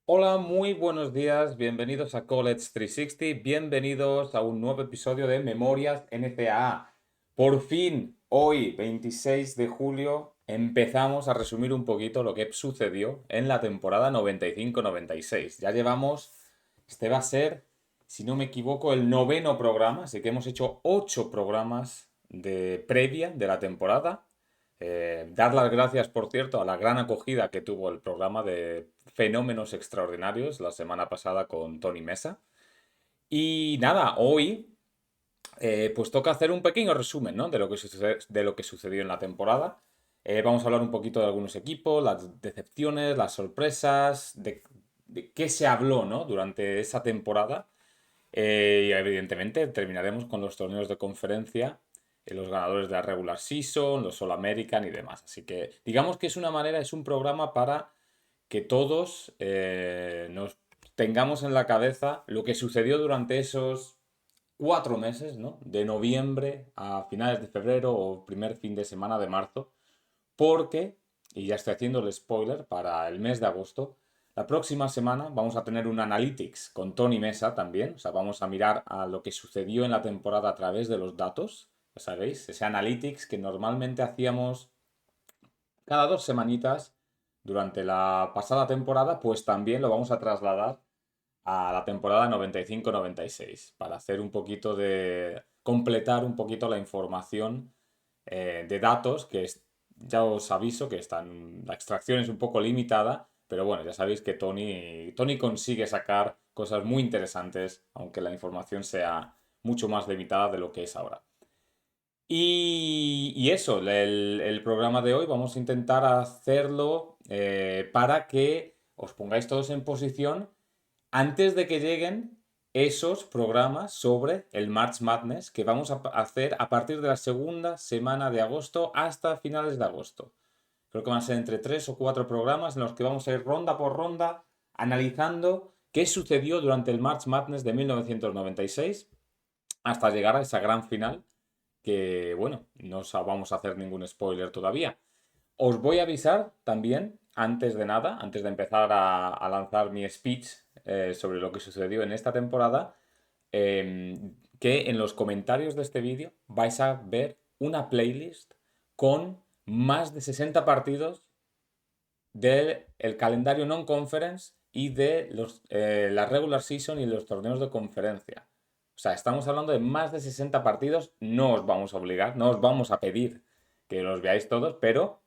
Hola, muy buenos días, bienvenidos a College 360, bienvenidos a un nuevo episodio de Memorias NCAA. Por fin, hoy, 26 de julio, empezamos a resumir un poquito lo que sucedió en la temporada 95-96. Ya llevamos, este va a ser, si no me equivoco, el noveno programa, así que hemos hecho 8 programas de previa de la temporada. Dar las gracias, por cierto, a la gran acogida que tuvo el programa de Fenómenos Extraordinarios la semana pasada con Tony Mesa. Y nada, hoy pues toca hacer un pequeño resumen, ¿no? De lo que sucedió en la temporada. Vamos a hablar un poquito de algunos equipos, las decepciones, las sorpresas, de qué se habló, ¿no? Durante esa temporada. Y evidentemente terminaremos con los torneos de conferencia, los ganadores de la regular season, los All American y demás. Así que digamos que es una manera, es un programa para que todos nos tengamos en la cabeza lo que sucedió durante esos 4 meses, ¿no? De noviembre a finales de febrero o primer fin de semana de marzo, porque, y ya estoy haciendo el spoiler para el mes de agosto, la próxima semana vamos a tener un Analytics con Tony Mesa también, o sea, vamos a mirar a lo que sucedió en la temporada a través de los datos, ya sabéis, ese Analytics que normalmente hacíamos cada 2 semanitas durante la pasada temporada, pues también lo vamos a trasladar a la temporada 95-96 para hacer un poquito de completar un poquito la información de datos ya os aviso que la extracción es un poco limitada, pero bueno, ya sabéis que Tony consigue sacar cosas muy interesantes, aunque la información sea mucho más limitada de lo que es ahora. Y eso, el programa de hoy vamos a intentar hacerlo para que os pongáis todos en posición antes de que lleguen esos programas sobre el March Madness que vamos a hacer a partir de la segunda semana de agosto hasta finales de agosto. Creo que van a ser entre 3 o 4 programas en los que vamos a ir ronda por ronda analizando qué sucedió durante el March Madness de 1996 hasta llegar a esa gran final que, bueno, no os vamos a hacer ningún spoiler todavía. Os voy a avisar también, antes de nada, antes de empezar a lanzar mi speech sobre lo que sucedió en esta temporada, que en los comentarios de este vídeo vais a ver una playlist con más de 60 partidos del calendario non-conference y de la regular season y los torneos de conferencia. O sea, estamos hablando de más de 60 partidos. No os vamos a obligar, no os vamos a pedir que los veáis todos, pero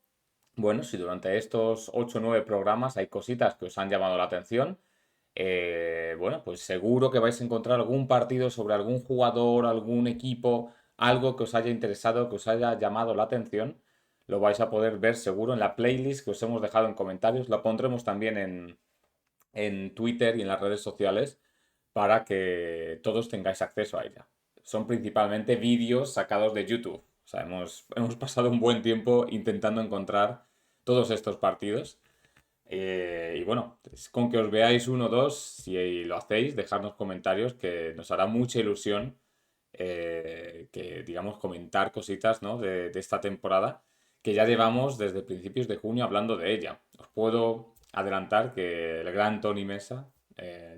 bueno, si durante estos 8 o 9 programas hay cositas que os han llamado la atención, bueno, pues seguro que vais a encontrar algún partido sobre algún jugador, algún equipo, algo que os haya interesado, que os haya llamado la atención. Lo vais a poder ver seguro en la playlist que os hemos dejado en comentarios. La pondremos también en Twitter y en las redes sociales para que todos tengáis acceso a ella. Son principalmente vídeos sacados de YouTube. O sea, hemos pasado un buen tiempo intentando encontrar todos estos partidos. Y bueno, con que os veáis uno o dos, si lo hacéis, dejadnos comentarios que nos hará mucha ilusión que, digamos, comentar cositas, ¿no? de esta temporada que ya llevamos desde principios de junio hablando de ella. Os puedo adelantar que el gran Tony Mesa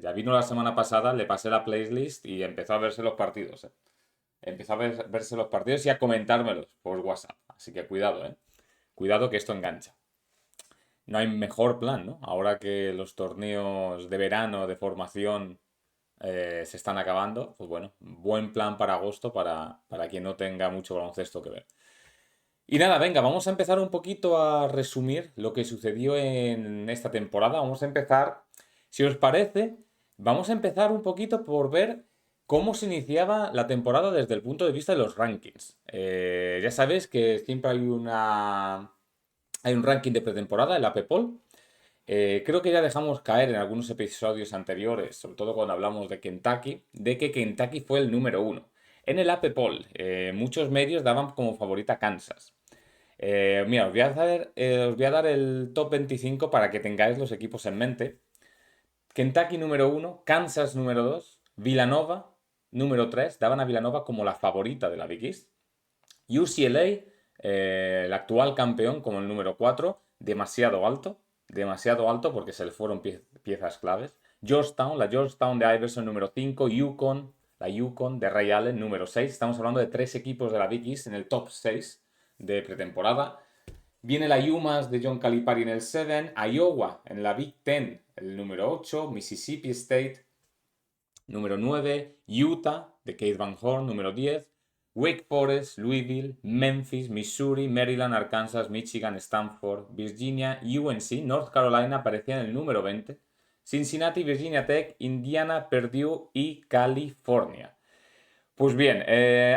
ya vino la semana pasada, le pasé la playlist y empezó a verse los partidos. Empezó a verse los partidos y a comentármelos por WhatsApp. Así que cuidado, ¿eh? Cuidado que esto engancha. No hay mejor plan, ¿no? Ahora que los torneos de verano de formación se están acabando, pues bueno, buen plan para agosto para quien no tenga mucho baloncesto que ver. Y nada, venga, vamos a empezar un poquito a resumir lo que sucedió en esta temporada. Vamos a empezar, si os parece, vamos a empezar un poquito por ver cómo se iniciaba la temporada desde el punto de vista de los rankings. Ya sabéis que siempre hay un ranking de pretemporada, el AP Poll. Creo que ya dejamos caer en algunos episodios anteriores, sobre todo cuando hablamos de Kentucky, de que Kentucky fue el número uno. En el AP Poll, muchos medios daban como favorita a Kansas. Mira, os voy a dar el top 25 para que tengáis los equipos en mente. Kentucky número uno, Kansas número 2, Villanova número 3, daban a Villanova como la favorita de la Big East. UCLA, el actual campeón, como el número 4, demasiado alto, demasiado alto porque se le fueron piezas claves. Georgetown, la Georgetown de Iverson número 5, UConn, la UConn de Ray Allen número 6. Estamos hablando de 3 equipos de la Big East en el top 6 de pretemporada. Viene la UMass de John Calipari en el 7, Iowa en la Big 10 el número 8, Mississippi State número 9, Utah de Keith Van Horn número 10, Wake Forest, Louisville, Memphis, Missouri, Maryland, Arkansas, Michigan, Stanford, Virginia, UNC, North Carolina aparecía en el número 20, Cincinnati, Virginia Tech, Indiana, Purdue y California. Pues bien,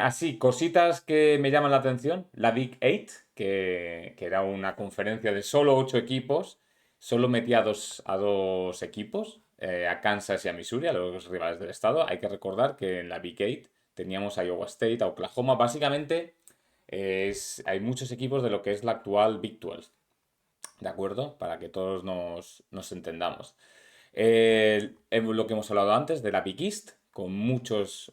así, cositas que me llaman la atención. La Big 8, que era una conferencia de solo 8 equipos, solo metía a dos equipos, a Kansas y a Missouri, a los rivales del estado. Hay que recordar que en la Big 8 teníamos a Iowa State, a Oklahoma. Básicamente hay muchos equipos de lo que es la actual Big 12. ¿De acuerdo? Para que todos nos entendamos. Lo que hemos hablado antes de la Big East, con muchos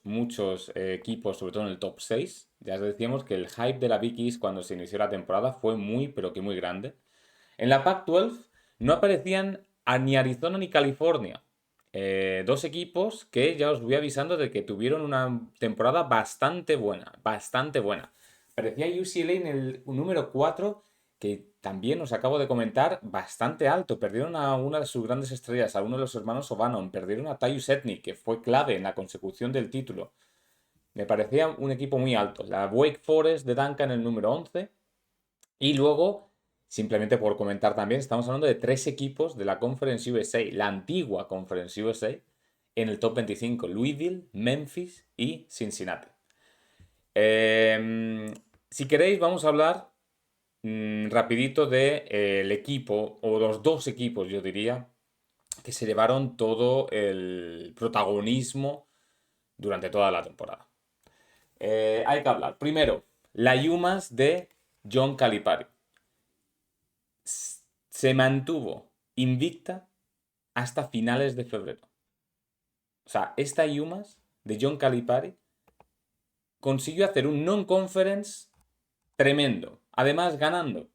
equipos, sobre todo en el top 6. Ya os decíamos que el hype de la Big East cuando se inició la temporada fue muy, pero que muy grande. En la Pac-12 no aparecían ni Arizona ni California. Dos equipos que ya os voy avisando de que tuvieron una temporada bastante buena, bastante buena. Parecía UCLA en el número 4, que también os acabo de comentar, bastante alto. Perdieron a una de sus grandes estrellas, a uno de los hermanos O'Bannon. Perdieron a Tyus Etnick, que fue clave en la consecución del título. Me parecía un equipo muy alto. La Wake Forest de Duncan en el número 11. Y luego, simplemente por comentar también, estamos hablando de 3 equipos de la Conference USA, la antigua Conference USA, en el top 25. Louisville, Memphis y Cincinnati. Si queréis, vamos a hablar rapidito del equipo, o los 2 equipos, yo diría, que se llevaron todo el protagonismo durante toda la temporada. Hay que hablar. Primero, la UMass de John Calipari. Se mantuvo invicta hasta finales de febrero. O sea, esta UMass de John Calipari consiguió hacer un non-conference tremendo. Además, ganando.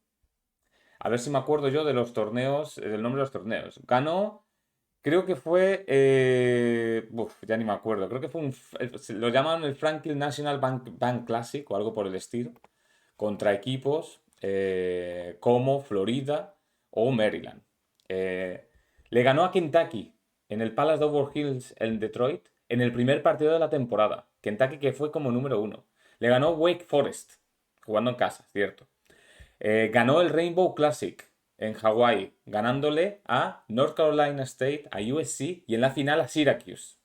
A ver si me acuerdo yo de los torneos, del nombre de los torneos. Ganó, creo que fue, ya ni me acuerdo. Creo que fue lo llaman el Franklin National Bank Classic o algo por el estilo, contra equipos como Florida o Maryland. Le ganó a Kentucky en el Palace Dover Hills en Detroit en el primer partido de la temporada. Kentucky, que fue como número 1. Le ganó Wake Forest, jugando en casa, cierto. Ganó el Rainbow Classic en Hawái, ganándole a North Carolina State, a USC y en la final a Syracuse.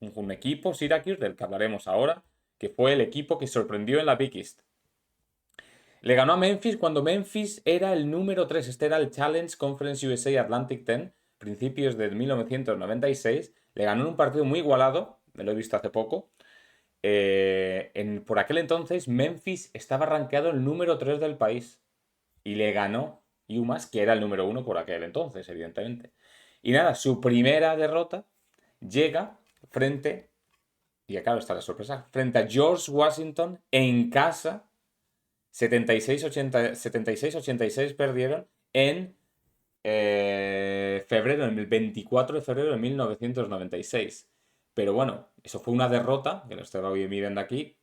Un equipo, Syracuse, del que hablaremos ahora, que fue el equipo que sorprendió en la Big East. Le ganó a Memphis cuando Memphis era el número 3. Este era el Challenge Conference USA Atlantic 10, principios de 1996. Le ganó en un partido muy igualado, me lo he visto hace poco. Por aquel entonces, Memphis estaba rankeado el número 3 del país. Y le ganó UMass, que era el número 1 por aquel entonces, evidentemente. Y nada, su primera derrota llega frente, y acá está la sorpresa, frente a George Washington en casa. 76-86 perdieron en febrero, en el 24 de febrero de 1996. Pero bueno, eso fue una derrota, que lo estoy viendo aquí,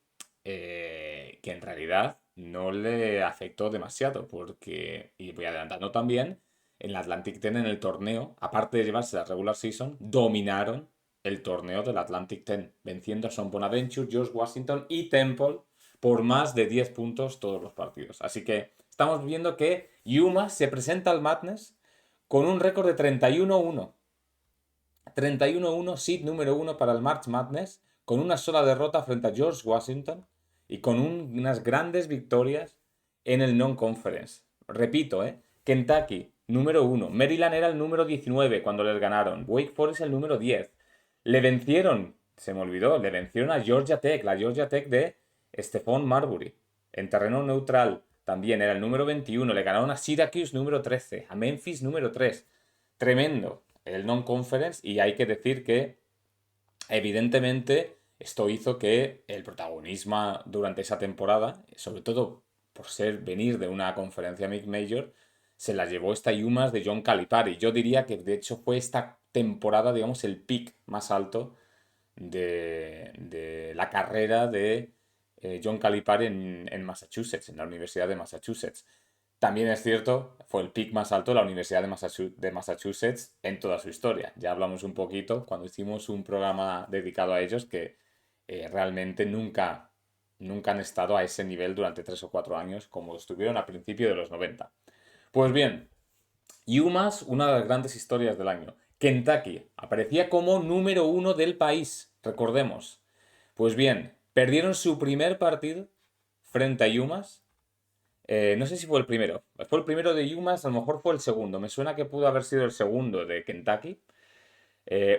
que en realidad no le afectó demasiado, porque, y voy adelantando también, en la Atlantic 10 en el torneo, aparte de llevarse la regular season, dominaron el torneo del Atlantic 10, venciendo a Son Bonaventure, George Washington y Temple por más de 10 puntos todos los partidos. Así que estamos viendo que UMass se presenta al Madness con un récord de 31-1. 31-1, seed número 1 para el March Madness, con una sola derrota frente a George Washington y con unas grandes victorias en el non-conference. Repito, Kentucky, número 1. Maryland era el número 19 cuando les ganaron. Wake Forest el número 10. Le vencieron, se me olvidó, le vencieron a Georgia Tech, la Georgia Tech de Stephon Marbury, en terreno neutral. También era el número 21. Le ganaron a Syracuse número 13, a Memphis número 3. Tremendo el non-conference, y hay que decir que evidentemente esto hizo que el protagonismo durante esa temporada, sobre todo por venir de una conferencia mid-major, se la llevó esta UMass de John Calipari. Yo diría que de hecho fue esta temporada, digamos, el pick más alto de la carrera de John Calipari en Massachusetts, en la Universidad de Massachusetts. También es cierto, fue el pick más alto de la Universidad de Massachusetts en toda su historia. Ya hablamos un poquito cuando hicimos un programa dedicado a ellos que realmente nunca han estado a ese nivel durante 3 o 4 años como estuvieron a principios de los 90. Pues bien, UMass, una de las grandes historias del año. Kentucky aparecía como número 1 del país, recordemos. Pues bien, perdieron su primer partido frente a UMass. No sé si fue el primero. Fue el primero de UMass, a lo mejor fue el segundo. Me suena que pudo haber sido el segundo de Kentucky.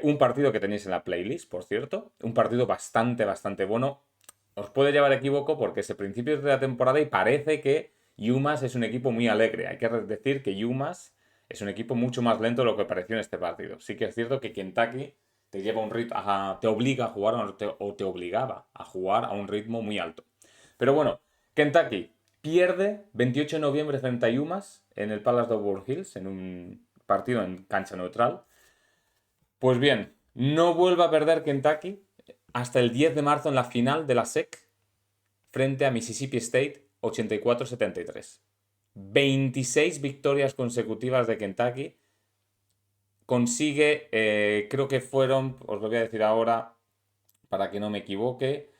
Un partido que tenéis en la playlist, por cierto. Un partido bastante bueno. Os puede llevar equívoco porque es el principio de la temporada y parece que UMass es un equipo muy alegre. Hay que decir que UMass es un equipo mucho más lento de lo que pareció en este partido. Sí que es cierto que Kentucky te lleva un ritmo, te obliga a jugar o te obligaba a jugar a un ritmo muy alto. Pero bueno, Kentucky pierde 28 de noviembre frente a UMass en el Palace de Auburn Hills en un partido en cancha neutral. Pues bien, no vuelve a perder Kentucky hasta el 10 de marzo en la final de la SEC frente a Mississippi State 84-73. 26 victorias consecutivas de Kentucky. Consigue, creo que fueron, os lo voy a decir ahora para que no me equivoque,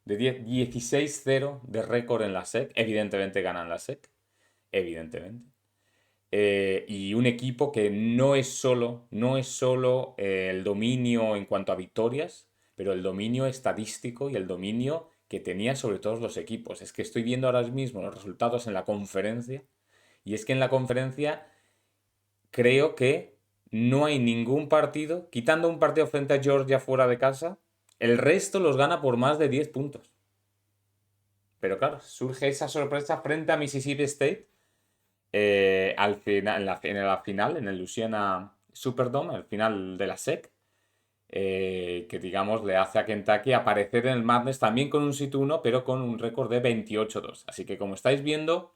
de 16-0 de récord en la SEC. Evidentemente ganan la SEC. Evidentemente. Y un equipo que no es solo el dominio en cuanto a victorias, pero el dominio estadístico y el dominio que tenía sobre todos los equipos. Es que estoy viendo ahora mismo los resultados en la conferencia y es que en la conferencia creo que no hay ningún partido, quitando un partido frente a Georgia fuera de casa, el resto los gana por más de 10 puntos. Pero claro, surge esa sorpresa frente a Mississippi State al final, en la final, en el Louisiana Superdome, al final de la SEC, que digamos le hace a Kentucky aparecer en el Madness también con un sit 1, pero con un récord de 28-2. Así que como estáis viendo,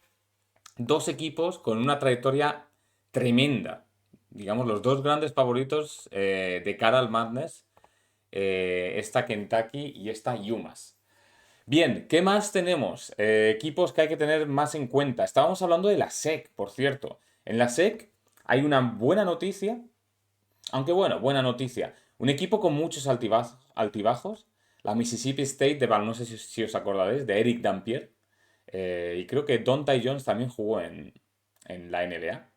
dos equipos con una trayectoria tremenda. Digamos, los dos grandes favoritos de cara al Madness, esta Kentucky y esta UMass. Bien, ¿qué más tenemos? Equipos que hay que tener más en cuenta. Estábamos hablando de la SEC, por cierto. En la SEC hay una buena noticia, aunque bueno, buena noticia. Un equipo con muchos altibajos, la Mississippi State de no sé si os acordaréis, de Eric Dampier. Y creo que Dontai Jones también jugó en la NBA.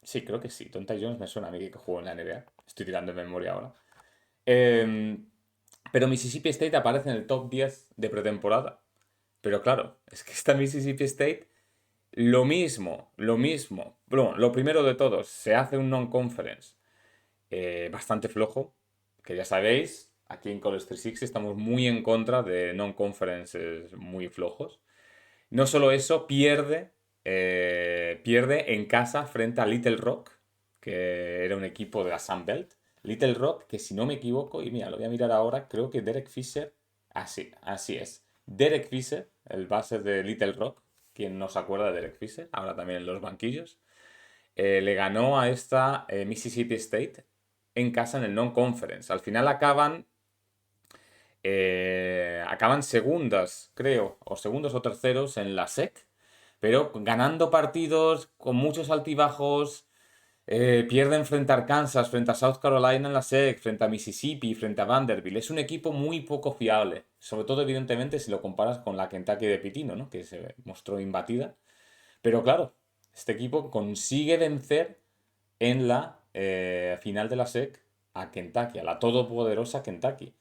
Sí, creo que sí. Dontai Jones me suena a mí que jugó en la NBA. Estoy tirando de memoria ahora. Eh, pero Mississippi State aparece en el top 10 de pretemporada. Pero claro, es que esta Mississippi State, lo mismo. Bueno, lo primero de todos, se hace un non-conference bastante flojo, que ya sabéis, aquí en College 360 estamos muy en contra de non-conferences muy flojos. No solo eso, pierde en casa frente a Little Rock, que era un equipo de la Sun Belt. Little Rock, que si no me equivoco, y mira, lo voy a mirar ahora, creo que Derek Fisher, así es. Derek Fisher, el base de Little Rock, quien no se acuerda de Derek Fisher, ahora también en los banquillos, le ganó a esta Mississippi State en casa en el non-conference. Al final acaban segundas, creo, o segundos o terceros en la SEC, pero ganando partidos con muchos altibajos. Pierden frente a Arkansas, frente a South Carolina en la SEC, frente a Mississippi, frente a Vanderbilt. Es un equipo muy poco fiable, sobre todo evidentemente si lo comparas con la Kentucky de Pitino, ¿no? Que se mostró imbatida. Pero claro, este equipo consigue vencer en la final de la SEC a Kentucky, a la todopoderosa Kentucky.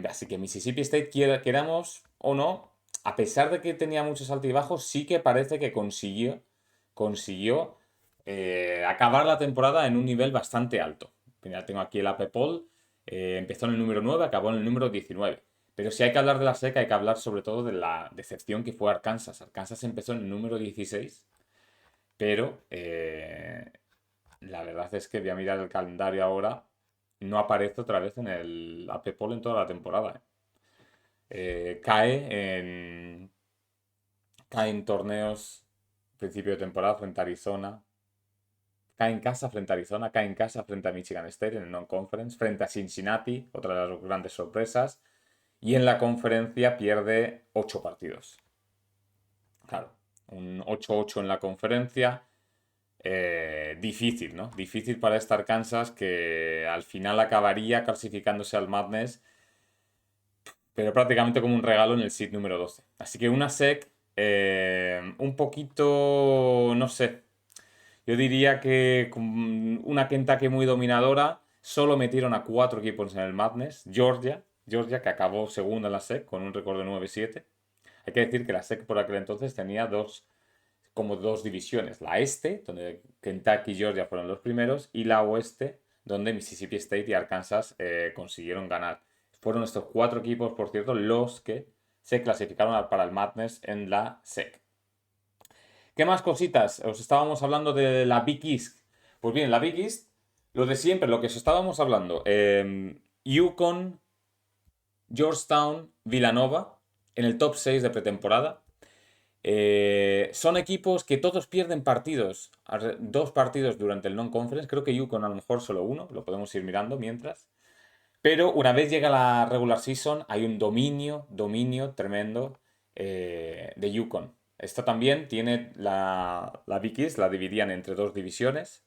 Así que Mississippi State, queramos o no, a pesar de que tenía muchos altibajos, sí que parece que consiguió acabar la temporada en un nivel bastante alto. Mira, tengo aquí el AP Poll, empezó en el número 9, acabó en el número 19. Pero si hay que hablar de la SEC, hay que hablar sobre todo de la decepción que fue Arkansas. Arkansas empezó en el número 16, pero la verdad es que voy a mirar el calendario ahora, no aparece otra vez en el AP Poll en toda la temporada. Cae en torneos principio de temporada frente a Arizona. Cae en casa frente a Arizona, cae en casa frente a Michigan State en el non-conference, frente a Cincinnati, otra de las grandes sorpresas, y en la conferencia pierde 8 partidos. Claro, un 8-8 en la conferencia, difícil, ¿no? Difícil para este Arkansas que al final acabaría clasificándose al Madness, pero prácticamente como un regalo en el seed número 12. Así que una SEC un poquito, no sé, yo diría que con una Kentucky muy dominadora, solo metieron a 4 equipos en el Madness. Georgia que acabó segunda en la SEC con un récord de 9-7. Hay que decir que la SEC por aquel entonces tenía como dos divisiones. La este, donde Kentucky y Georgia fueron los primeros, y la oeste, donde Mississippi State y Arkansas consiguieron ganar. Fueron estos 4 equipos, por cierto, los que se clasificaron para el Madness en la SEC. ¿Qué más cositas? Os estábamos hablando de la Big East. Pues bien, la Big East, lo de siempre, lo que os estábamos hablando. UConn, Georgetown, Villanova, en el top 6 de pretemporada. Son equipos que todos pierden partidos. 2 partidos durante el non-conference. Creo que UConn a lo mejor solo uno. Lo podemos ir mirando mientras. Pero una vez llega la regular season, hay un dominio tremendo de UConn. Esto también tiene la Big East, la dividían entre 2 divisiones.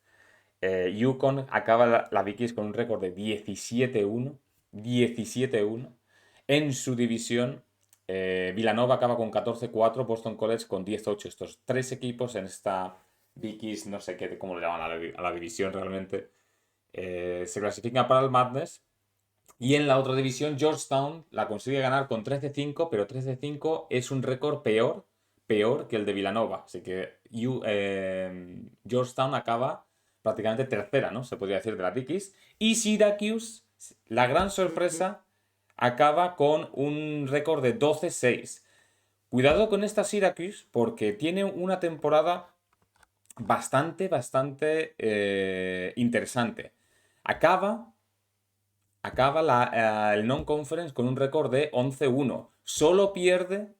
UConn acaba la Big East con un récord de 17-1. 17-1. En su división, Villanova acaba con 14-4, Boston College con 10-8. Estos 3 equipos en esta Big East, no sé cómo lo llaman a la división realmente, se clasifican para el Madness. Y en la otra división, Georgetown la consigue ganar con 13-5, pero 13-5 es un récord peor que el de Villanova. Así que Georgetown acaba prácticamente tercera, ¿no? Se podría decir, de la Big East. Y Syracuse, la gran sorpresa, acaba con un récord de 12-6. Cuidado con esta Syracuse porque tiene una temporada bastante interesante. Acaba el non-conference con un récord de 11-1. Solo pierde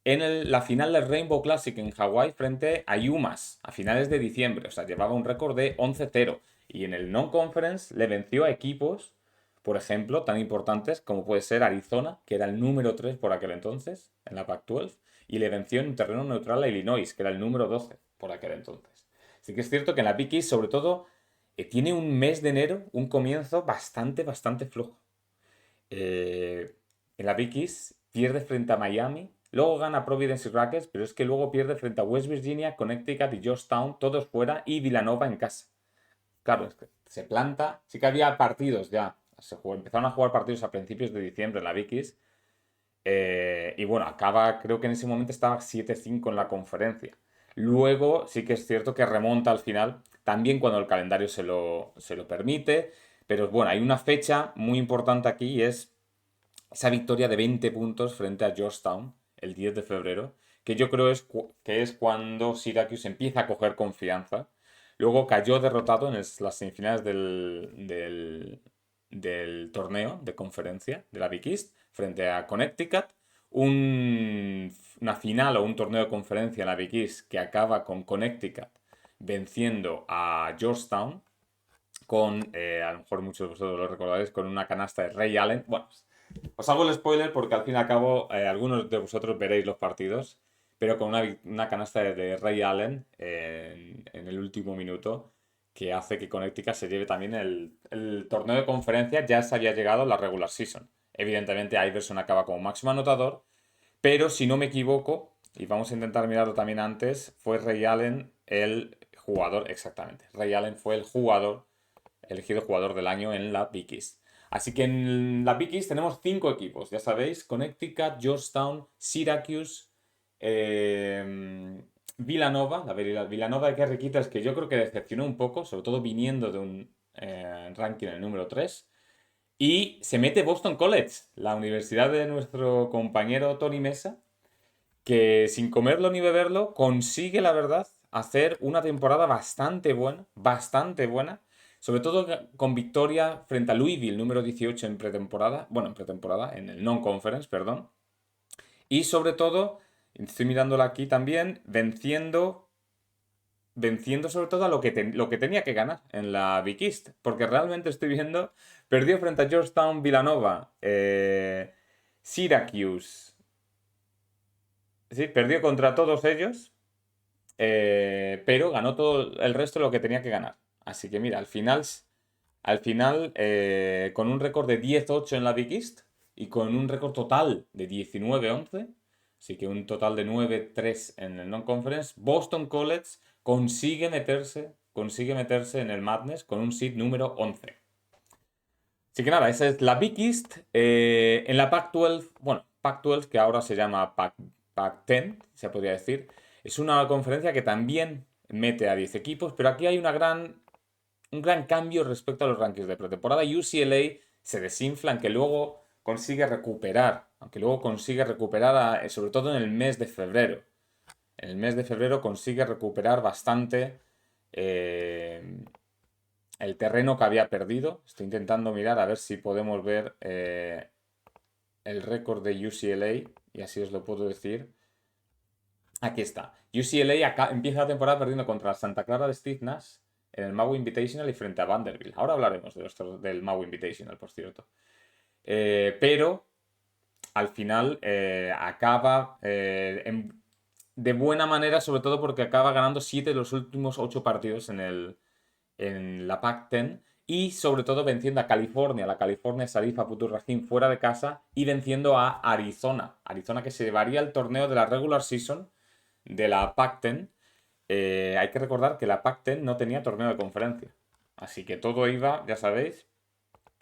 en la final del Rainbow Classic en Hawái frente a UMass a finales de diciembre. O sea, llevaba un récord de 11-0. Y en el non-conference le venció a equipos, por ejemplo, tan importantes como puede ser Arizona, que era el número 3 por aquel entonces en la Pac-12, y le venció en un terreno neutral a Illinois, que era el número 12 por aquel entonces. Así que es cierto que en la Big East, sobre todo, tiene un mes de enero, un comienzo bastante flojo. En la Big East pierde frente a Miami, luego gana Providence y Rutgers, pero es que luego pierde frente a West Virginia, Connecticut y Georgetown, todos fuera, y Villanova en casa. Claro, es que se planta. Sí que había partidos ya. Empezaron a jugar partidos a principios de diciembre en la Big East. Y bueno, creo que en ese momento estaba 7-5 en la conferencia. Luego sí que es cierto que remonta al final, también cuando el calendario se lo permite. Pero bueno, hay una fecha muy importante aquí y es esa victoria de 20 puntos frente a Georgetown el 10 de febrero, que yo creo que es cuando Syracuse empieza a coger confianza. Luego cayó derrotado en las semifinales del torneo de conferencia de la Big East frente a Connecticut. Una final o un torneo de conferencia en la Big East que acaba con Connecticut venciendo a Georgetown con, a lo mejor muchos de vosotros lo recordaréis, con una canasta de Ray Allen. Bueno, os hago el spoiler porque al fin y al cabo algunos de vosotros veréis los partidos, pero con una canasta de Ray Allen en el último minuto que hace que Connecticut se lleve también el torneo de conferencia. Ya se había llegado a la regular season. Evidentemente Iverson acaba como máximo anotador, pero si no me equivoco, y vamos a intentar mirarlo también antes, fue Ray Allen el jugador, exactamente. Ray Allen fue el elegido jugador del año en la Big East. Así que en la Big East tenemos 5 equipos, ya sabéis: Connecticut, Georgetown, Syracuse, Villanova. La Villanova de Kerry Kittles, que yo creo que decepcionó un poco, sobre todo viniendo de un ranking en el número 3. Y se mete Boston College, la universidad de nuestro compañero Tony Mesa, que sin comerlo ni beberlo consigue, la verdad, hacer una temporada bastante buena, sobre todo con victoria frente a Louisville, número 18 en pretemporada, en el non-conference, perdón. Y sobre todo, estoy mirándola aquí también, venciendo venciendo sobre todo a lo que tenía que ganar en la Big East. Porque realmente estoy viendo, perdió frente a Georgetown, Villanova, Syracuse. Sí, perdió contra todos ellos, pero ganó todo el resto de lo que tenía que ganar. Así que mira, al final con un récord de 10-8 en la Big East y con un récord total de 19-11, así que un total de 9-3 en el Non-Conference, Boston College consigue meterse en el Madness con un seed número 11. Así que nada, esa es la Big East. En la Pac-12, bueno, Pac-12 que ahora se llama Pac-10, se podría decir, es una conferencia que también mete a 10 equipos, pero aquí hay un gran cambio respecto a los rankings de pretemporada. UCLA se desinfla, aunque luego consigue recuperar, sobre todo en el mes de febrero. En el mes de febrero consigue recuperar bastante el terreno que había perdido. Estoy intentando mirar a ver si podemos ver el récord de UCLA y así os lo puedo decir. Aquí está. UCLA empieza la temporada perdiendo contra Santa Clara de Steve Nash en el Maui Invitational y frente a Vanderbilt. Ahora hablaremos del Maui Invitational, por cierto. Pero al final acaba de buena manera, sobre todo porque acaba ganando 7 de los últimos 8 partidos en la Pac-10 y sobre todo venciendo a California, la California Sharif Abutur-Rahim fuera de casa y venciendo a Arizona. Arizona que se llevaría el torneo de la regular season de la Pac-10. Hay que recordar que la Pac-10 no tenía torneo de conferencia. Así que todo iba, ya sabéis,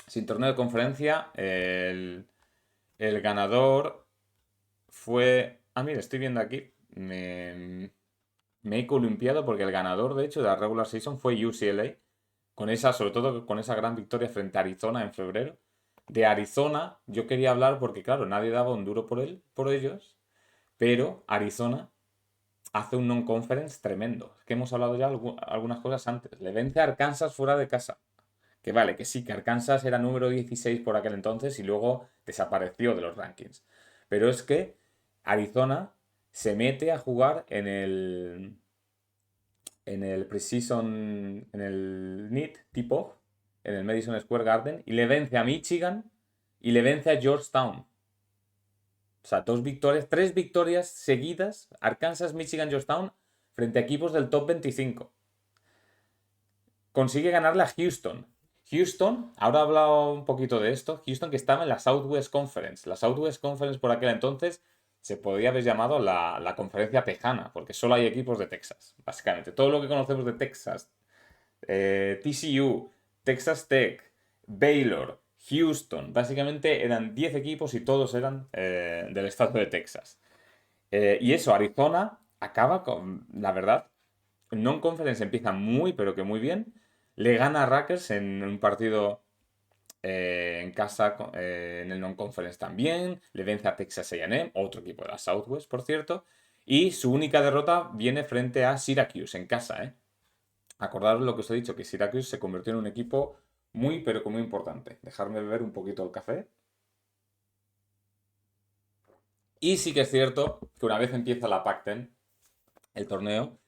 sin torneo de conferencia. El ganador fue... Ah, mira, estoy viendo aquí. Me he columpiado porque el ganador, de hecho, de la regular season fue UCLA. Sobre todo con esa gran victoria frente a Arizona en febrero. De Arizona, yo quería hablar porque, claro, nadie daba un duro por ellos. Pero Arizona hace un non-conference tremendo. Es que hemos hablado ya algunas cosas antes. Le vence a Arkansas fuera de casa. Que vale, que sí, que Arkansas era número 16 por aquel entonces y luego desapareció de los rankings. Pero es que Arizona se mete a jugar en el preseason, en el NIT tip-off, en el Madison Square Garden, y le vence a Michigan y le vence a Georgetown. O sea, 3 victorias seguidas, Arkansas, Michigan, Georgetown, frente a equipos del top 25. Consigue ganarle a Houston. Houston, ahora he hablado un poquito de esto, Houston que estaba en la Southwest Conference. La Southwest Conference por aquel entonces se podría haber llamado la conferencia tejana, porque solo hay equipos de Texas, básicamente. Todo lo que conocemos de Texas, TCU, Texas Tech, Baylor, Houston, básicamente eran 10 equipos y todos eran del estado de Texas. Y eso, Arizona acaba con, la verdad, non-conference empieza muy, pero que muy bien. Le gana a Rutgers en un partido en casa, en el non-conference también. Le vence a Texas A&M, otro equipo de la Southwest, por cierto. Y su única derrota viene frente a Syracuse en casa, ¿eh? Acordaros lo que os he dicho, que Syracuse se convirtió en un equipo muy, pero que muy importante. Dejarme beber un poquito el café. Y sí que es cierto que una vez empieza la Pac-10, el torneo,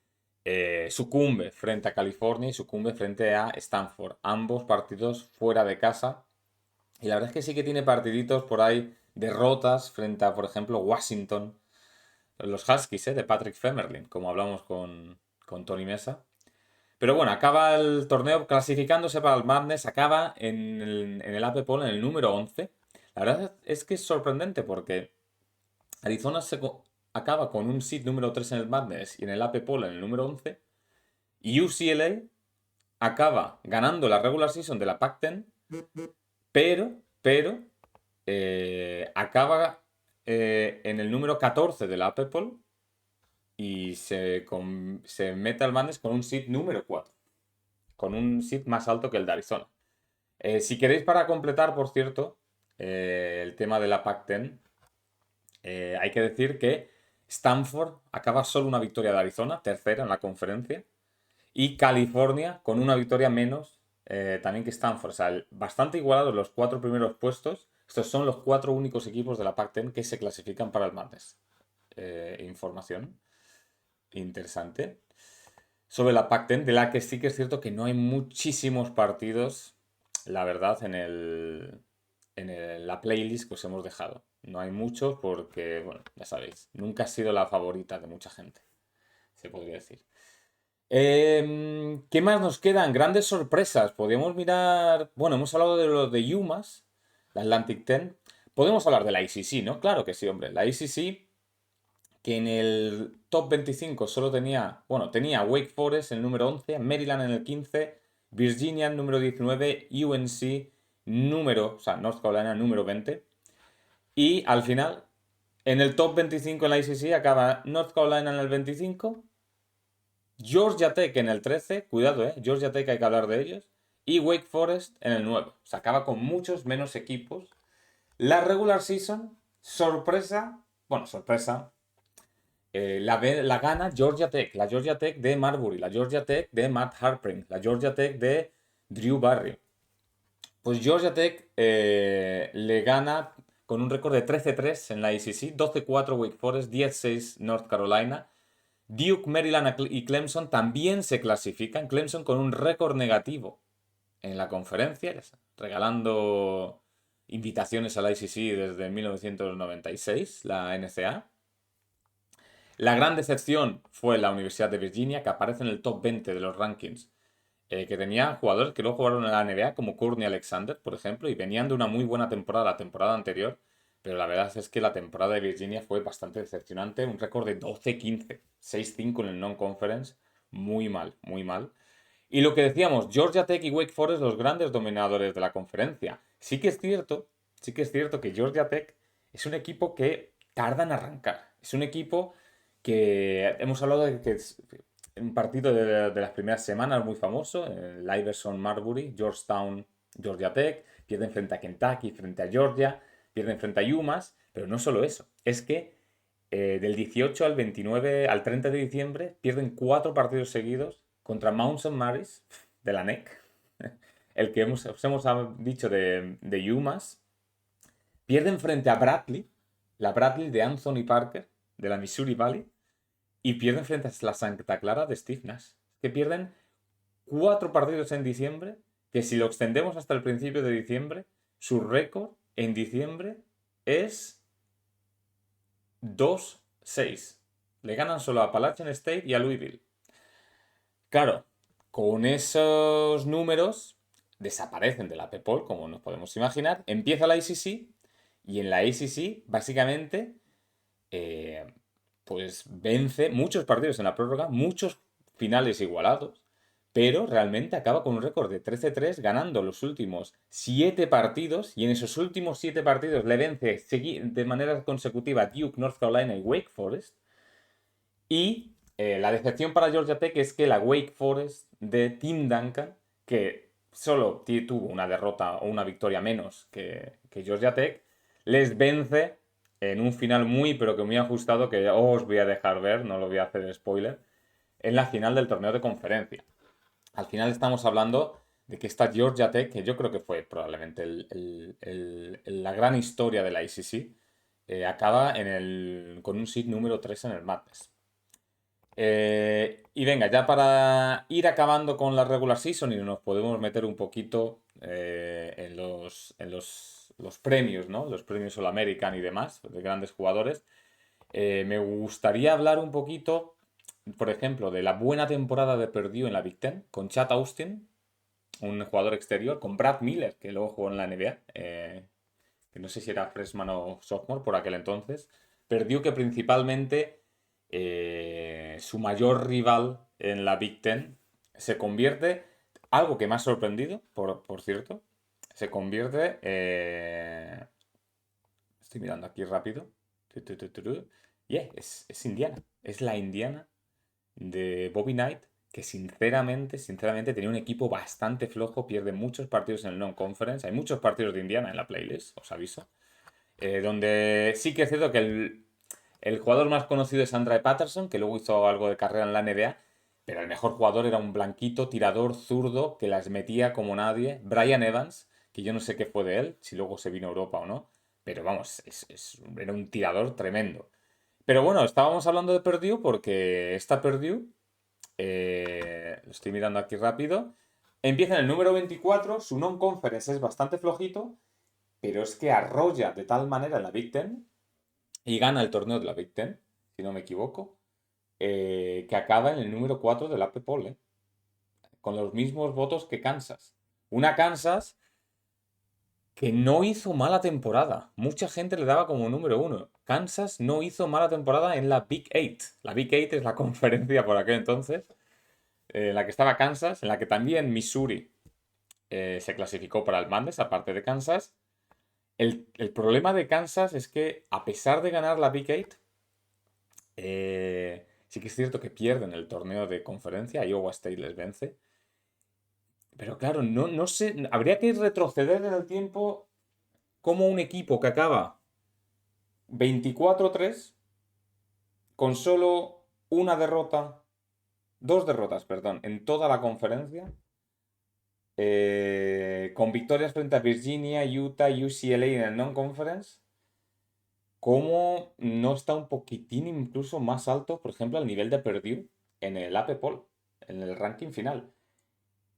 sucumbe frente a California y sucumbe frente a Stanford. Ambos partidos fuera de casa. Y la verdad es que sí que tiene partiditos por ahí, derrotas frente a, por ejemplo, Washington. Los Huskies, de Patrick Femerlin, como hablamos con Tony Mesa. Pero bueno, acaba el torneo clasificándose para el Madness, acaba en el AP Poll en el número 11. La verdad es que es sorprendente porque Arizona acaba con un seed número 3 en el Madness y en el AP Poll en el número 11. Y UCLA acaba ganando la regular season de la Pac-10, pero acaba en el número 14 de la AP Poll y se mete al Madness con un seed número 4, con un seed más alto que el de Arizona. Si queréis para completar, por cierto, el tema de la Pac-10, hay que decir que Stanford acaba solo una victoria de Arizona, tercera en la conferencia, y California con una victoria menos también que Stanford. O sea, bastante igualados los 4 primeros puestos. Estos son los 4 únicos equipos de la Pac-10 que se clasifican para el Madness. Información interesante. sobre la Pac-10, de la que sí que es cierto que no hay muchísimos partidos, la verdad, la playlist que os hemos dejado. No hay muchos porque, bueno, ya sabéis, nunca ha sido la favorita de mucha gente, se podría decir. ¿Qué más nos quedan? Grandes sorpresas. Podríamos mirar. Bueno, hemos hablado de los de UMass, la Atlantic 10. Podemos hablar de la ICC, ¿no? Claro que sí, hombre. La ICC, que en el top 25 solo tenía. Bueno, tenía Wake Forest en el número 11, Maryland en el 15, Virginia en el número 19, UNC o sea, North Carolina número 20. Y al final, en el top 25 en la ICC acaba North Carolina en el 25. Georgia Tech en el 13, cuidado, Georgia Tech hay que hablar de ellos. Y Wake Forest en el 9. Se acaba con muchos menos equipos. La regular season, sorpresa, bueno, sorpresa, la gana Georgia Tech. La Georgia Tech de Marbury, la Georgia Tech de Matt Harpring, la Georgia Tech de Drew Barry. Pues Georgia Tech le gana con un récord de 13-3 en la ACC, 12-4 Wake Forest, 10-6 North Carolina. Duke, Maryland y Clemson también se clasifican. Clemson con un récord negativo en la conferencia, regalando invitaciones a la ICC desde 1996, la NCAA. La gran decepción fue la Universidad de Virginia, que aparece en el top 20 de los rankings, que tenía jugadores que luego jugaron en la NBA, como Courtney Alexander, por ejemplo, y venían de una muy buena temporada la temporada anterior, pero la verdad es que la temporada de Virginia fue bastante decepcionante, un récord de 12-15, 6-5 en el non-conference, muy mal, muy mal. Y lo que decíamos, Georgia Tech y Wake Forest, los grandes dominadores de la conferencia. Sí que es cierto que Georgia Tech es un equipo que tarda en arrancar. Es un equipo que hemos hablado de que es un partido de las primeras semanas muy famoso, el Iverson Marbury, Georgetown, Georgia Tech, pierden frente a Kentucky, frente a Georgia, pierden frente a UMass, pero no solo eso, es que del 18 al 29, al 30 de diciembre, pierden 4 partidos seguidos contra Mount St. Mary's de la NEC, el que os hemos dicho de UMass. Pierden frente a Bradley, la Bradley de Anthony Parker, de la Missouri Valley, y pierden frente a la Santa Clara de Steve Nash. Que pierden 4 partidos en diciembre, que si lo extendemos hasta el principio de diciembre, su récord en diciembre es 2-6. Le ganan solo a Appalachian State y a Louisville. Claro, con esos números desaparecen de la PEPOL, como nos podemos imaginar. Empieza la ACC y en la ACC, básicamente, pues vence muchos partidos en la prórroga, muchos finales igualados, pero realmente acaba con un récord de 13-3, ganando los últimos 7 partidos, y en esos últimos 7 partidos le vence de manera consecutiva Duke, North Carolina y Wake Forest. Y la decepción para Georgia Tech es que la Wake Forest de Tim Duncan, que solo tuvo una derrota o una victoria menos que Georgia Tech, les vence en un final muy, pero que muy ajustado, que os voy a dejar ver, no lo voy a hacer spoiler, en la final del torneo de conferencia. Al final estamos hablando de que esta Georgia Tech, que yo creo que fue probablemente la gran historia de la ICC, acaba con un seed número 3 en el Madness. Y venga, ya para ir acabando con la regular season y nos podemos meter un poquito en los premios, ¿no? Los premios All American y demás, de grandes jugadores. Me gustaría hablar un poquito, por ejemplo, de la buena temporada de Purdue en la Big Ten, con Chad Austin, un jugador exterior, con Brad Miller, que luego jugó en la NBA, que no sé si era freshman o sophomore por aquel entonces. Purdue que principalmente su mayor rival en la Big Ten se convierte, algo que me ha sorprendido, por cierto, se convierte, estoy mirando aquí rápido, es Indiana, es la Indiana de Bobby Knight, que sinceramente tenía un equipo bastante flojo, pierde muchos partidos en el non-conference, hay muchos partidos de Indiana en la playlist, os aviso, donde sí que es cierto que el jugador más conocido es Andre Patterson, que luego hizo algo de carrera en la NBA, pero el mejor jugador era un blanquito, tirador, zurdo, que las metía como nadie, Brian Evans, que yo no sé qué fue de él, si luego se vino a Europa o no, pero vamos, era un tirador tremendo. Pero bueno, estábamos hablando de Purdue porque esta Purdue Lo estoy mirando aquí rápido. Empieza en el número 24, su non-conference es bastante flojito, pero es que arrolla de tal manera en la Big Ten y gana el torneo de la Big Ten, si no me equivoco, que acaba en el número 4 del AP Poll, con los mismos votos que Kansas. Una Kansas que no hizo mala temporada. Mucha gente le daba como número 1. Kansas no hizo mala temporada en la Big Eight. La Big Eight es la conferencia por aquel entonces, en la que estaba Kansas, en la que también Missouri se clasificó para el Madness, aparte de Kansas. El problema de Kansas es que, a pesar de ganar la Big Eight, sí que es cierto que pierden el torneo de conferencia, Iowa State les vence. Pero claro, no sé, habría que retroceder en el tiempo como un equipo que acaba 24-3 con solo dos derrotas, perdón, en toda la conferencia, con victorias frente a Virginia, Utah, UCLA en el non-conference, cómo no está un poquitín incluso más alto, por ejemplo, al nivel de Purdue en el AP Poll, en el ranking final.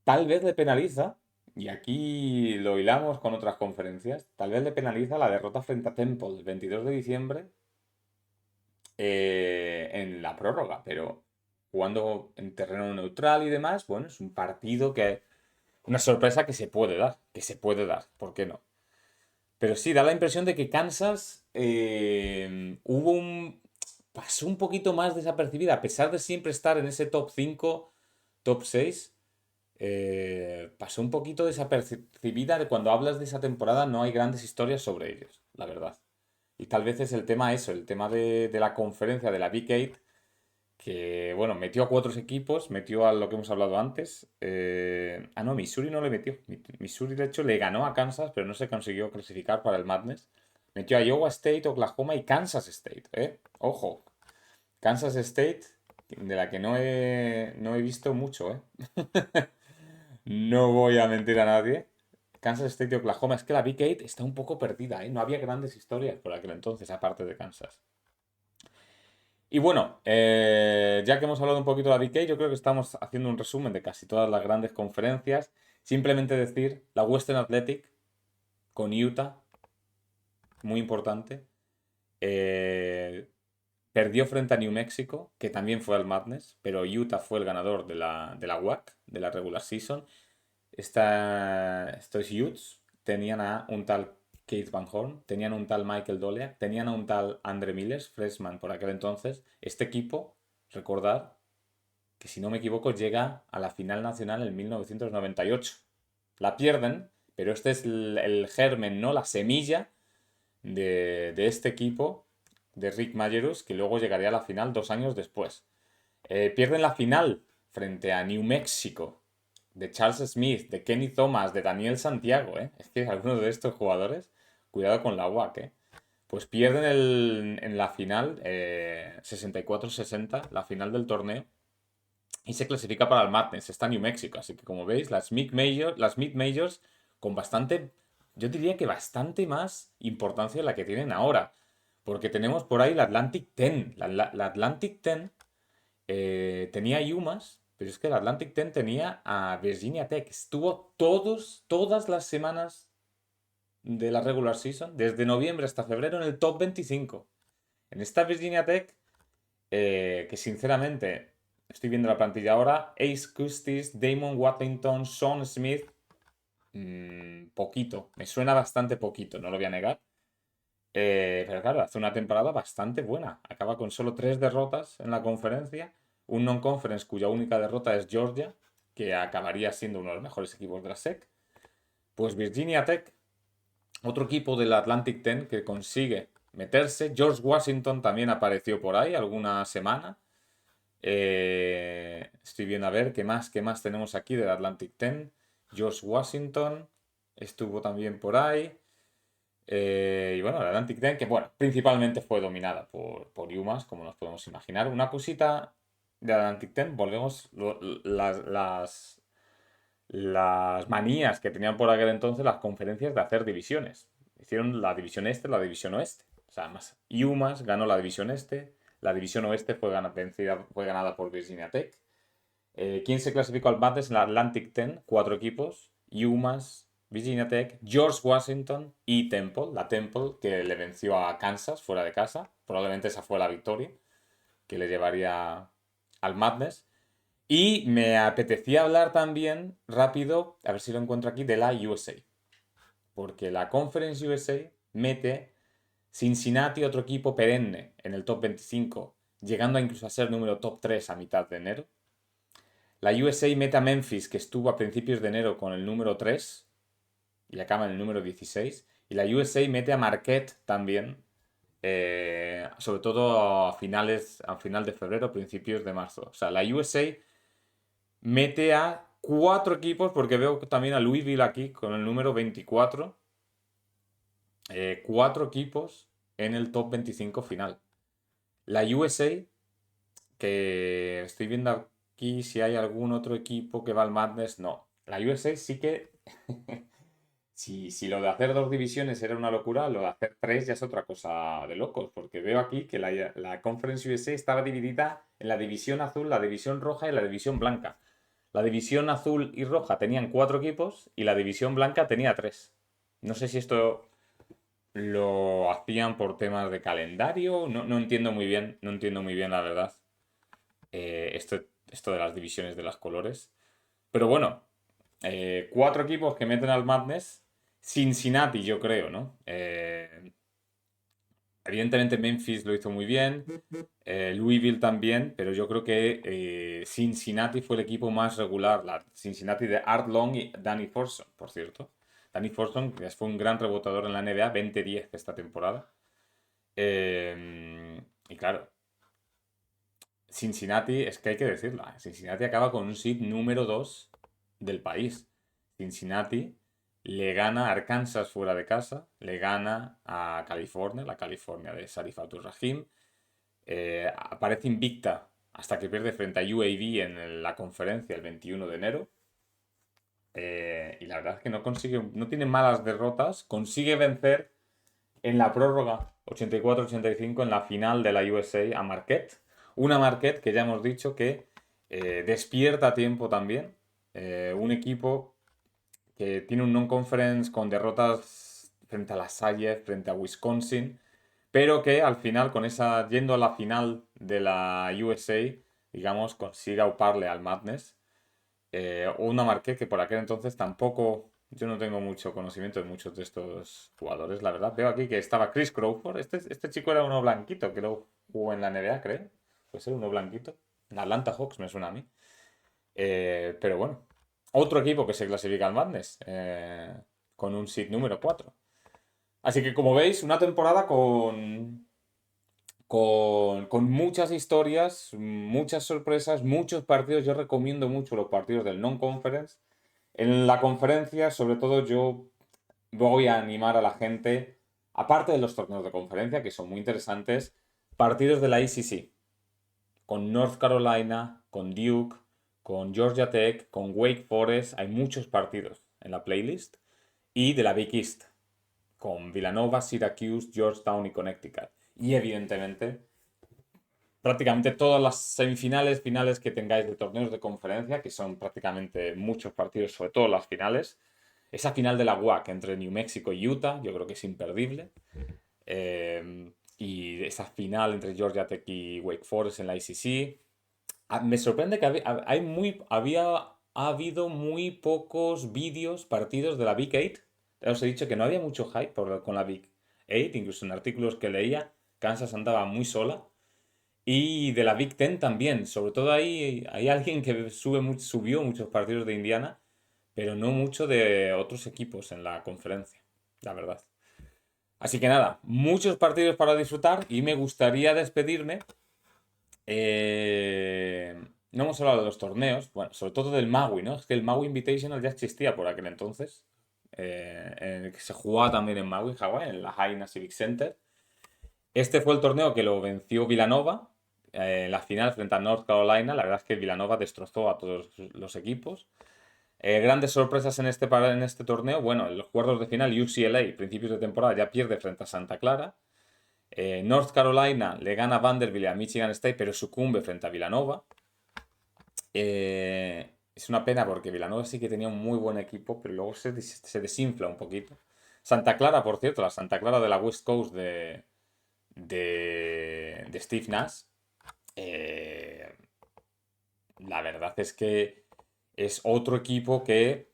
Tal vez le penaliza, y aquí lo hilamos con otras conferencias, tal vez le penaliza la derrota frente a Temple el 22 de diciembre en la prórroga, pero jugando en terreno neutral y demás, bueno, es un partido que, una sorpresa que se puede dar, ¿por qué no? Pero sí, da la impresión de que Kansas pasó un poquito más desapercibida, a pesar de siempre estar en ese top 5, top 6. Pasó un poquito desapercibida de cuando hablas de esa temporada, no hay grandes historias sobre ellos, la verdad. Y tal vez es el tema eso, el tema de la conferencia de la Big Eight, que bueno, metió a cuatro equipos, metió a lo que hemos hablado antes. No, Missouri no le metió. Missouri, de hecho, le ganó a Kansas, pero no se consiguió clasificar para el Madness. Metió a Iowa State, Oklahoma y Kansas State, ¿eh? Ojo, Kansas State, de la que no he visto mucho, ¿eh? No voy a mentir a nadie. Kansas State y Oklahoma. Es que la Big Eight está un poco perdida, ¿eh? No había grandes historias por aquel entonces, aparte de Kansas. Y bueno, ya que hemos hablado un poquito de la Big Eight, yo creo que estamos haciendo un resumen de casi todas las grandes conferencias. Simplemente decir, la Western Athletic con Utah, muy importante. Eh, Perdió frente a New Mexico, que también fue al Madness, pero Utah fue el ganador de la WAC, de la regular season. Estos Utes tenían a un tal Keith Van Horn, tenían un tal Michael Doleac, tenían a un tal Andre Miles, freshman por aquel entonces. Este equipo, recordad, que si no me equivoco llega a la final nacional en 1998. La pierden, pero este es el germen, ¿no? La semilla de este equipo de Rick Majerus, que luego llegaría a la final 2 años después. Pierden la final frente a New Mexico, de Charles Smith, de Kenny Thomas, de Daniel Santiago, ¿eh? Es que algunos de estos jugadores, cuidado con la UAC, ¿eh? Pues pierden en la final, 64-60, la final del torneo, y se clasifica para el Madness. Está New Mexico, así que como veis, las Mid-Majors con bastante, yo diría que bastante más importancia de la que tienen ahora. Porque tenemos por ahí la Atlantic 10. La Atlantic 10 tenía a UMass, pero es que la Atlantic 10 tenía a Virginia Tech. Estuvo todas las semanas de la regular season, desde noviembre hasta febrero, en el top 25. En esta Virginia Tech, que sinceramente estoy viendo la plantilla ahora, Ace Custis, Damon Watlington, Sean Smith, poquito, me suena bastante poquito, no lo voy a negar. Pero claro, hace una temporada bastante buena. Acaba con solo 3 derrotas en la conferencia. Un non-conference cuya única derrota es Georgia, que acabaría siendo uno de los mejores equipos de la SEC. Pues Virginia Tech, otro equipo del Atlantic 10 que consigue meterse. George Washington también apareció por ahí alguna semana. Estoy viendo a ver qué más tenemos aquí del Atlantic 10. George Washington estuvo también por ahí. Y bueno, la Atlantic 10, que bueno, principalmente fue dominada por UMass, como nos podemos imaginar. Una cosita de Atlantic 10, volvemos las manías que tenían por aquel entonces las conferencias de hacer divisiones. Hicieron la división este, la división oeste. O sea, más UMass ganó la división este, la división oeste fue ganada por Virginia Tech. ¿Quién se clasificó al Madness en la Atlantic 10? 4 equipos. UMass, Virginia Tech, George Washington y Temple. La Temple que le venció a Kansas fuera de casa. Probablemente esa fue la victoria que le llevaría al Madness. Y me apetecía hablar también rápido, a ver si lo encuentro aquí, de la USA. Porque la Conference USA mete Cincinnati, otro equipo perenne en el top 25, llegando incluso a ser número top 3 a mitad de enero. La USA mete a Memphis, que estuvo a principios de enero con el número 3 y acaba en el número 16. Y la USA mete a Marquette también, sobre todo a final de febrero, principios de marzo. O sea, la USA mete a 4 equipos, porque veo también a Louisville aquí con el número 24. 4 equipos en el top 25 final. La USA, que estoy viendo aquí si hay algún otro equipo que va al Madness, no. La USA sí que, si lo de hacer 2 divisiones era una locura, lo de hacer 3 ya es otra cosa de locos, porque veo aquí que la Conference USA estaba dividida en la división azul, la división roja y la división blanca. La división azul y roja tenían 4 equipos y la división blanca tenía 3. No sé si esto lo hacían por temas de calendario, no entiendo muy bien, no entiendo muy bien la verdad, esto de las divisiones de los colores. Pero bueno, 4 equipos que meten al Madness, Cincinnati yo creo, ¿no? Evidentemente Memphis lo hizo muy bien, Louisville también, pero yo creo que Cincinnati fue el equipo más regular. La Cincinnati de Art Long y Danny Forson, por cierto. Danny Forson, que fue un gran rebotador en la NBA, 20-10 esta temporada. Y claro, Cincinnati, es que hay que decirlo, Cincinnati acaba con un seed número 2 del país. Cincinnati le gana a Arkansas fuera de casa, le gana a California, la California de Sarif Abdul-Rahim. Aparece invicta hasta que pierde frente a UAB en la conferencia el 21 de enero. Y la verdad es que no tiene malas derrotas, consigue vencer en la prórroga 84-85 en la final de la USA a Marquette. Una Marquette que ya hemos dicho que despierta a tiempo también. Un equipo que tiene un non-conference con derrotas frente a la Salle, frente a Wisconsin, pero que al final, yendo a la final de la USA, digamos, consigue auparle al Madness. Una Marquette que por aquel entonces tampoco, yo no tengo mucho conocimiento de muchos de estos jugadores, la verdad. Veo aquí que estaba Chris Crawford. Este chico era uno blanquito, que lo jugó en la NBA, creo. Puede ser uno blanquito. En Atlanta Hawks me suena a mí. Pero bueno, otro equipo que se clasifica al Madness, con un seed número 4. Así que como veis, una temporada con muchas historias, muchas sorpresas, muchos partidos. Yo recomiendo mucho los partidos del non-conference. En la conferencia, sobre todo, yo voy a animar a la gente, aparte de los torneos de conferencia, que son muy interesantes, partidos de la ACC, con North Carolina, con Duke, con Georgia Tech, con Wake Forest. Hay muchos partidos en la playlist. Y de la Big East, con Villanova, Syracuse, Georgetown y Connecticut. Y evidentemente, prácticamente todas las semifinales, finales que tengáis de torneos de conferencia, que son prácticamente muchos partidos, sobre todo las finales. Esa final de la WAC entre New Mexico y Utah, yo creo que es imperdible. Y esa final entre Georgia Tech y Wake Forest en la ICC. Me sorprende que ha habido muy pocos vídeos, partidos de la Big 8. Ya os he dicho que no había mucho hype con la Big 8, incluso en artículos que leía, Kansas andaba muy sola. Y de la Big 10 también, sobre todo ahí hay alguien que subió muchos partidos de Indiana, pero no mucho de otros equipos en la conferencia, la verdad. Así que nada, muchos partidos para disfrutar y me gustaría despedirme. No hemos hablado de los torneos, bueno, sobre todo del Maui, ¿no? Es que el Maui Invitational ya existía por aquel entonces, en el que se jugaba también en Maui, Hawái, en la Haina Civic Center. Este fue el torneo que lo venció Villanova en la final frente a North Carolina. La verdad es que Villanova destrozó a todos los equipos. Grandes sorpresas en este torneo. Bueno, en los cuartos de final, UCLA, principios de temporada, ya pierde frente a Santa Clara. North Carolina le gana a Vanderbilt y a Michigan State, pero sucumbe frente a Villanova. Es una pena porque Vilanova sí que tenía un muy buen equipo, pero luego se desinfla un poquito. Santa Clara, por cierto, la Santa Clara de la West Coast de Steve Nash, eh, la verdad es que es otro equipo que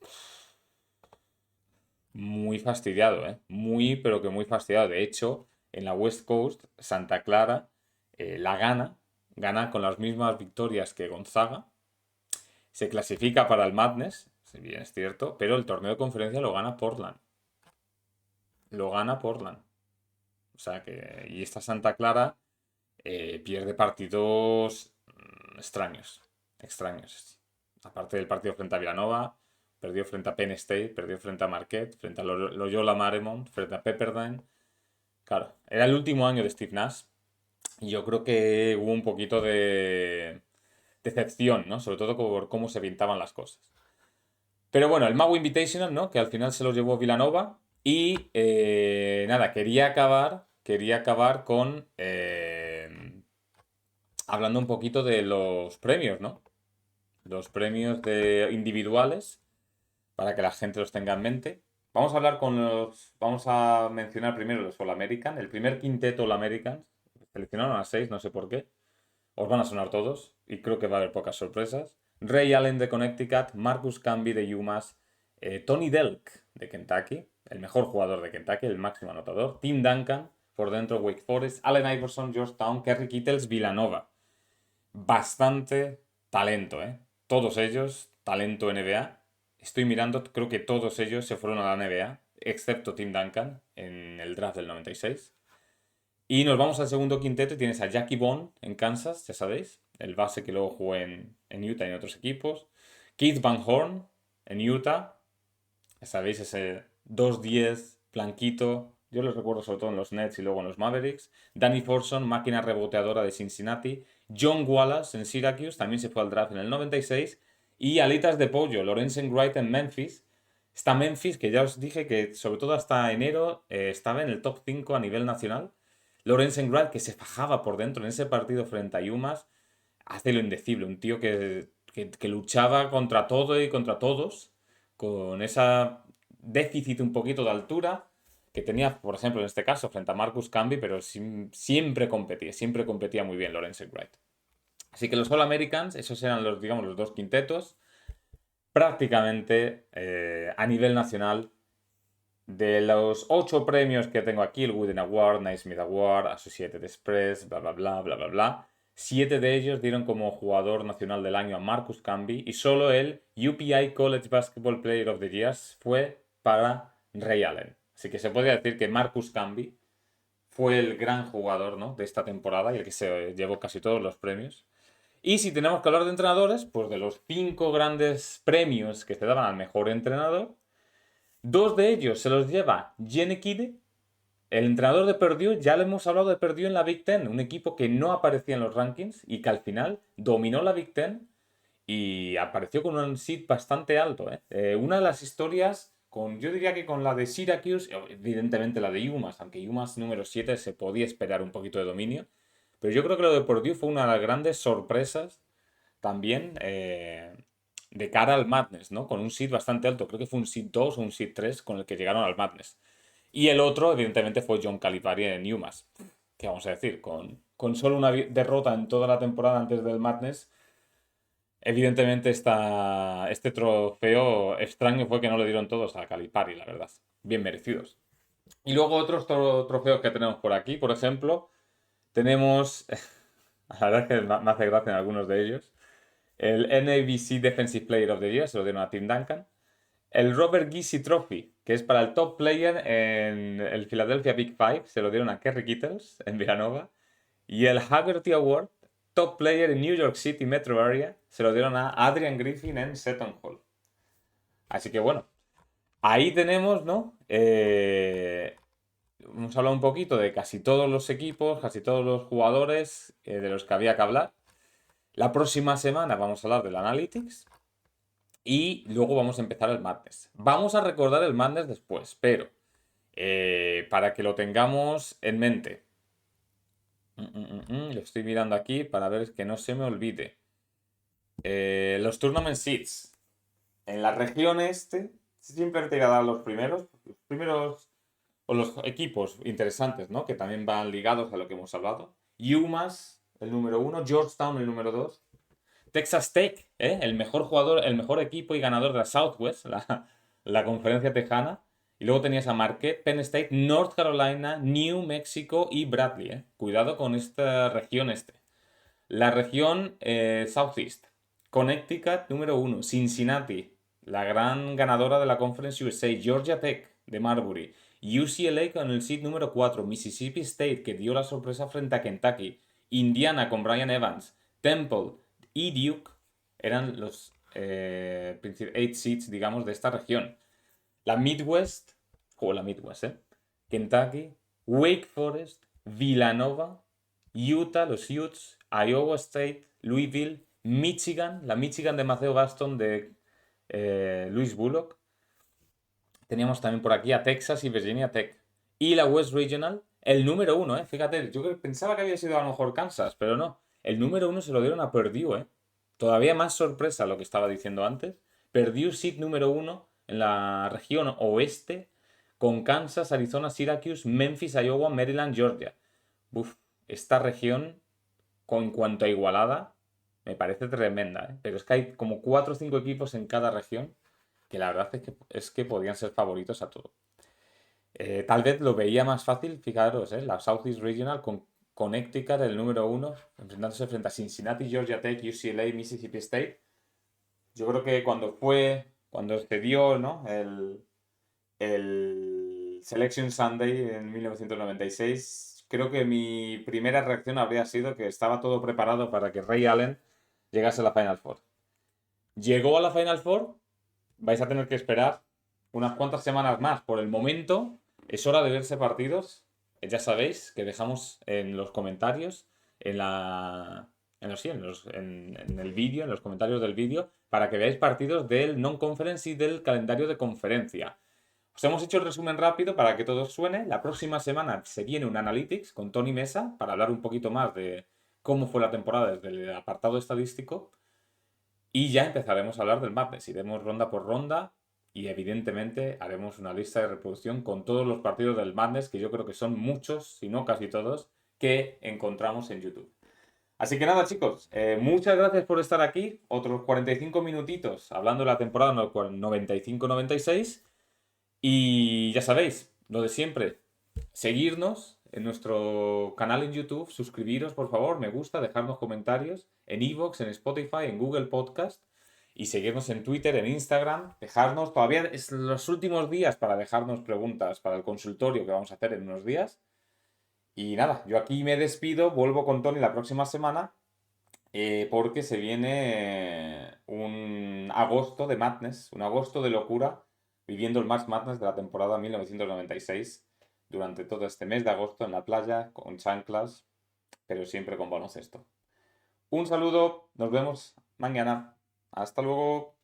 muy fastidiado, ¿eh? Muy, pero que muy fastidiado. De hecho, en la West Coast, Santa Clara la gana con las mismas victorias que Gonzaga, se clasifica para el Madness, si bien es cierto, pero el torneo de conferencia lo gana Portland. Lo gana Portland. O sea que, y esta Santa Clara pierde partidos extraños. Extraños. Aparte del partido frente a Villanova, perdió frente a Penn State, perdió frente a Marquette, frente a Loyola Marymount, frente a Pepperdine. Claro, era el último año de Steve Nash y yo creo que hubo un poquito de decepción, ¿no? Sobre todo por cómo se pintaban las cosas. Pero bueno, el Maui Invitational, ¿no? Que al final se lo llevó Villanova. Y nada, quería acabar con hablando un poquito de los premios, ¿no? Los premios de individuales, para que la gente los tenga en mente. Vamos a mencionar primero los All American. El primer quinteto All Americans. Seleccionaron a 6, no sé por qué. Os van a sonar todos y creo que va a haber pocas sorpresas. Ray Allen de Connecticut, Marcus Camby de UMass, Tony Delk de Kentucky, el mejor jugador de Kentucky, el máximo anotador, Tim Duncan por dentro Wake Forest, Allen Iverson, Georgetown, Kerry Kittles, Villanova. Bastante talento, ¿eh? Todos ellos, talento NBA. Estoy mirando, creo que todos ellos se fueron a la NBA, excepto Tim Duncan en el draft del 96. Y nos vamos al segundo quinteto y tienes a Jackie Bond en Kansas, ya sabéis, el base que luego jugó en Utah y en otros equipos. Keith Van Horn en Utah, ya sabéis, ese 2-10 blanquito. Yo los recuerdo sobre todo en los Nets y luego en los Mavericks. Danny Forson, máquina reboteadora de Cincinnati. John Wallace en Syracuse, también se fue al draft en el 96. Y alitas de pollo, Lorenzen Wright en Memphis. Está Memphis, que ya os dije que sobre todo hasta enero estaba en el top 5 a nivel nacional. Lorenzen Wright, que se fajaba por dentro en ese partido frente a Yumas, hace lo indecible. Un tío que luchaba contra todo y contra todos, con esa déficit un poquito de altura que tenía, por ejemplo, en este caso, frente a Marcus Camby, pero siempre competía muy bien Lorenzen Wright. Así que los All-Americans, esos eran los, digamos, los dos quintetos. Prácticamente a nivel nacional, de los 8 premios que tengo aquí, el Wooden Award, Naismith Award, Associated Express, bla bla bla, bla bla bla, 7 de ellos dieron como jugador nacional del año a Marcus Camby y solo el UPI College Basketball Player of the Year fue para Ray Allen. Así que se podría decir que Marcus Camby fue el gran jugador, ¿no?, de esta temporada y el que se llevó casi todos los premios. Y si tenemos que hablar de entrenadores, pues de los 5 grandes premios que se daban al mejor entrenador, 2 de ellos se los lleva Jenny Kidd, el entrenador de Purdue. Ya le hemos hablado de Purdue en la Big Ten, un equipo que no aparecía en los rankings y que al final dominó la Big Ten y apareció con un seed bastante alto, ¿eh? Una de las historias, yo diría que con la de Syracuse, evidentemente la de UMass, aunque UMass número 7 se podía esperar un poquito de dominio, pero yo creo que lo de Purdue fue una de las grandes sorpresas también de cara al Madness, ¿no? Con un seed bastante alto, creo que fue un seed 2 o un seed 3 con el que llegaron al Madness. Y el otro, evidentemente, fue John Calipari en UMass. ¿Qué vamos a decir? Con solo una derrota en toda la temporada antes del Madness, evidentemente este trofeo extraño fue que no le dieron todos a Calipari, la verdad. Bien merecidos. Y luego otros trofeos que tenemos por aquí, por ejemplo, tenemos, la verdad es que me hace gracia en algunos de ellos, el NABC Defensive Player of the Year, se lo dieron a Tim Duncan. El Robert Gissi Trophy, que es para el top player en el Philadelphia Big Five, se lo dieron a Kerry Kittles en Villanova. Y el Haggerty Award, top player en New York City Metro Area, se lo dieron a Adrian Griffin en Seton Hall. Así que bueno, ahí tenemos, ¿no? Hemos hablado un poquito de casi todos los equipos, casi todos los jugadores de los que había que hablar. La próxima semana vamos a hablar del Analytics. Y luego vamos a empezar el Madness. Vamos a recordar el Madness después, pero para que lo tengamos en mente. Lo estoy mirando aquí para ver que no se me olvide. Los Tournament Seeds. En la región este, siempre te irá a dar los primeros, o los equipos interesantes, ¿no? Que también van ligados a lo que hemos hablado. UMass, el número 1, Georgetown, el número 2. Texas Tech, el mejor jugador, el mejor equipo y ganador de la Southwest, la conferencia tejana. Y luego tenías a Marquette, Penn State, North Carolina, New Mexico y Bradley. Cuidado con esta región este. La región Southeast. Connecticut, número 1. Cincinnati, la gran ganadora de la Conference USA. Georgia Tech, de Marbury. UCLA con el seed número 4. Mississippi State, que dio la sorpresa frente a Kentucky. Indiana con Brian Evans. Temple y Duke eran los 8 seeds, digamos, de esta región. La Midwest, Kentucky, Wake Forest, Villanova, Utah, los Utes, Iowa State, Louisville, Michigan, la Michigan de Maceo Baston de Louis Bullock. Teníamos también por aquí a Texas y Virginia Tech. Y la West Regional, el número 1, fíjate, yo pensaba que había sido a lo mejor Kansas, pero no. El número 1 se lo dieron a Purdue, Todavía más sorpresa lo que estaba diciendo antes. Purdue seed número 1 en la región oeste con Kansas, Arizona, Syracuse, Memphis, Iowa, Maryland, Georgia. Uf, esta región, en cuanto a igualada, me parece tremenda, Pero es que hay como 4 o 5 equipos en cada región que la verdad es que podrían ser favoritos a todo. Tal vez lo veía más fácil, fijaros, la Southeast Regional con Connecticut, el número 1, enfrentándose frente a Cincinnati, Georgia Tech, UCLA, Mississippi State. Yo creo que cuando se dio, ¿no? el Selection Sunday en 1996, creo que mi primera reacción habría sido que estaba todo preparado para que Ray Allen llegase a la Final Four. Llegó a la Final Four, vais a tener que esperar unas cuantas semanas más. Por el momento, es hora de verse partidos. Ya sabéis que dejamos en los comentarios, en el vídeo, en los comentarios del vídeo, para que veáis partidos del non-conference y del calendario de conferencia. Os hemos hecho el resumen rápido para que todo os suene. La próxima semana se viene un Analytics con Tony Mesa para hablar un poquito más de cómo fue la temporada desde el apartado estadístico. Y ya empezaremos a hablar del Madness. Iremos ronda por ronda y evidentemente haremos una lista de reproducción con todos los partidos del Madness, que yo creo que son muchos, si no casi todos, que encontramos en YouTube. Así que nada, chicos, muchas gracias por estar aquí. Otros 45 minutitos hablando de la temporada 95-96. Y ya sabéis, lo de siempre, seguirnos en nuestro canal en YouTube, suscribiros por favor, me gusta, dejarnos comentarios en iVoox, en Spotify, en Google Podcast y seguirnos en Twitter, en Instagram, dejarnos, todavía es los últimos días para dejarnos preguntas para el consultorio que vamos a hacer en unos días. Y nada, yo aquí me despido, vuelvo con Tony la próxima semana porque se viene un agosto de madness, un agosto de locura, viviendo el March Madness de la temporada 1996 durante todo este mes de agosto en la playa, con chanclas, pero siempre con baloncesto. Un saludo, nos vemos mañana. Hasta luego.